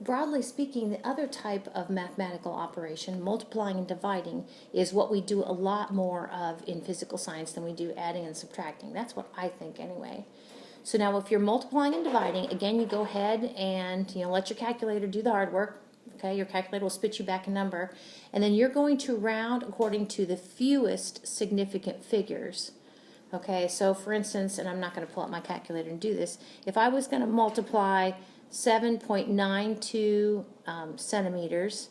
broadly speaking, the other type of mathematical operation, multiplying and dividing, is what we do a lot more of in physical science than we do adding and subtracting. That's what I think anyway. So now if you're multiplying and dividing, again, you go ahead and let your calculator do the hard work. Okay, your calculator will spit you back a number, and then you're going to round according to the fewest significant figures. Okay, so for instance, and I'm not going to pull out my calculator and do this, if I was going to multiply 7.92 centimeters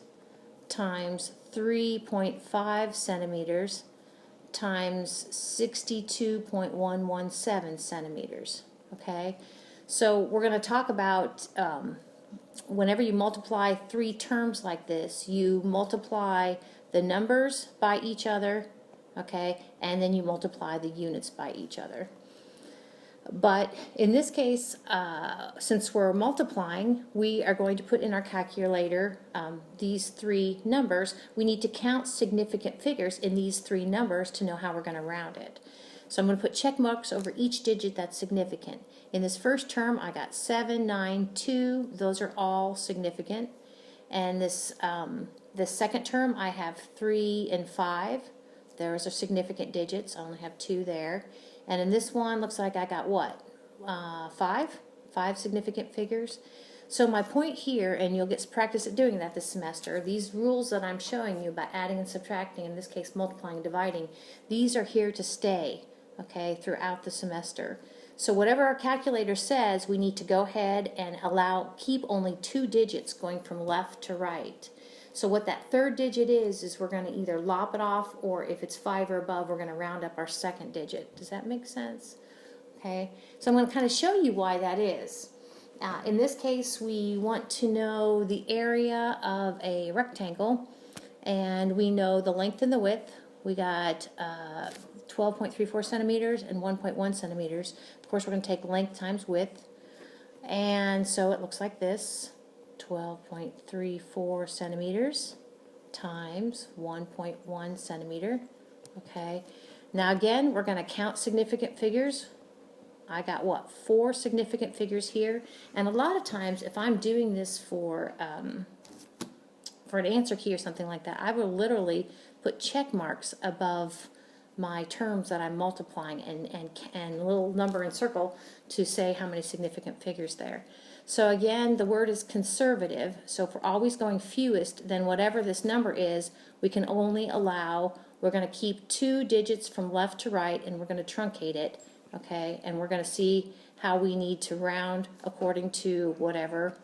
times 3.5 centimeters times 62.117 centimeters. Okay, so we're going to talk about whenever you multiply three terms like this, you multiply the numbers by each other, okay, and then you multiply the units by each other. But in this case, since we're multiplying, we are going to put in our calculator these three numbers. We need to count significant figures in these three numbers to know how we're going to round it. So I'm going to put check marks over each digit that's significant. In this first term, I got 7, 9, 2. Those are all significant. And this second term, I have 3 and 5. Those are significant digits. I only have 2 there. And in this one, looks like I got what? 5 significant figures. So my point here, and you'll get practice at doing that this semester, these rules that I'm showing you about adding and subtracting, in this case multiplying and dividing, these are here to stay, okay, throughout the semester. So whatever our calculator says, we need to go ahead and keep only 2 digits going from left to right. So what that third digit is we're going to either lop it off, or if it's 5 or above, we're going to round up our second digit. Does that make sense? Okay, so I'm going to kind of show you why that is. In this case, we want to know the area of a rectangle, and we know the length and the width. We got 12.34 centimeters and 1.1 centimeters. Of course, we're going to take length times width, and so it looks like this. 12.34 centimeters times 1.1 centimeter. Okay, now again, we're going to count significant figures. I got what, 4 significant figures here, and a lot of times if I'm doing this for an answer key or something like that, I will literally put check marks above my terms that I'm multiplying and a little number in circle to say how many significant figures there. So again, the word is conservative, so if we're always going fewest, then whatever this number is, we can only we're going to keep 2 digits from left to right, and we're going to truncate it, okay, and we're going to see how we need to round according to whatever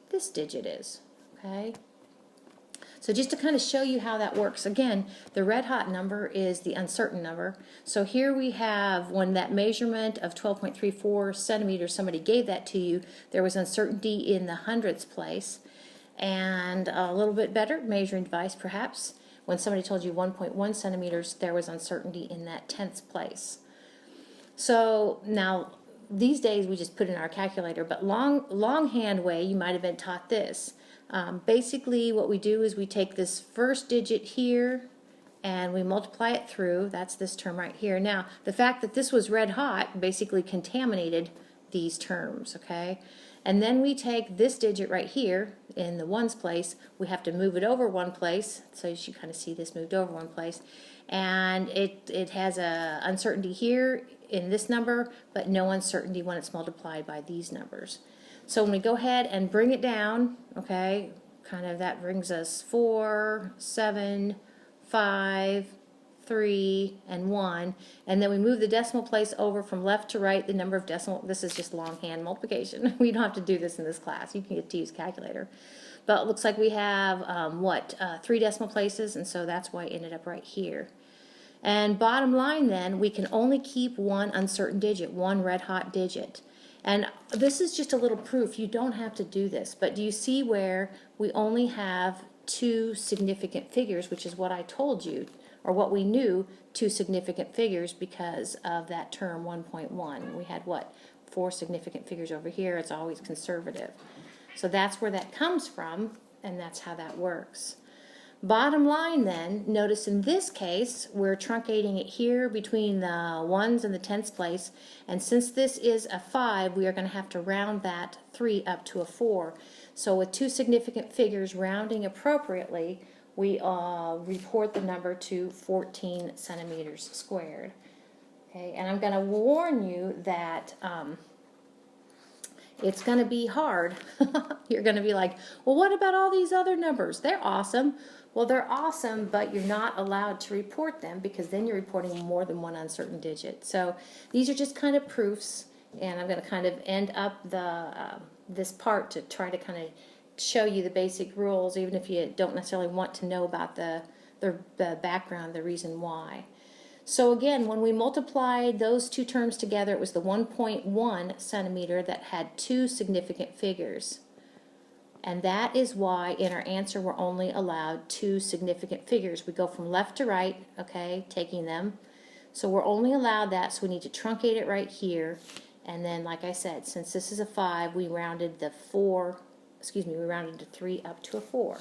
this digit is, okay. So just to kind of show you how that works, again, the red hot number is the uncertain number. So here we have, when that measurement of 12.34 centimeters, somebody gave that to you, there was uncertainty in the hundredths place. And a little bit better measuring device perhaps, when somebody told you 1.1 centimeters, there was uncertainty in that tenths place. So now, these days we just put in our calculator, but longhand way, you might have been taught this. Basically what we do is we take this first digit here and we multiply it through. That's this term right here. Now, the fact that this was red hot basically contaminated these terms, okay? And then we take this digit right here in the ones place, we have to move it over one place, so you should kind of see this moved over one place, and it has a uncertainty here in this number, but no uncertainty when it's multiplied by these numbers. So when we go ahead and bring it down, okay, kind of that brings us 4, 7, 5, 3, and 1, and then we move the decimal place over from left to right, the number of decimal, this is just longhand multiplication. We don't have to do this in this class. You can get to use calculator. But it looks like we have, 3 decimal places, and so that's why it ended up right here. And bottom line then, we can only keep one uncertain digit, one red hot digit. And this is just a little proof. You don't have to do this, but do you see where we only have 2 significant figures, which is what I told you, or what we knew, 2 significant figures because of that term 1.1. We had what, 4 significant figures over here. It's always conservative. So that's where that comes from, and that's how that works. Bottom line then, notice in this case, we're truncating it here between the ones and the tenths place, and since this is a 5, we are going to have to round that 3 up to a 4. So with two significant figures rounding appropriately, we report the number to 14 centimeters squared. Okay, and I'm going to warn you that it's going to be hard. You're going to be like, well, what about all these other numbers? They're awesome. Well, they're awesome, but you're not allowed to report them because then you're reporting more than one uncertain digit. So these are just kind of proofs, and I'm going to kind of end up this part to try to kind of show you the basic rules, even if you don't necessarily want to know about the background, the reason why. So again, when we multiplied those two terms together, it was the 1.1 centimeter that had two significant figures. And that is why in our answer we're only allowed two significant figures. We go from left to right, okay, taking them. So we're only allowed that, so we need to truncate it right here. And then, like I said, since this is a 5, we rounded the 3 up to a 4.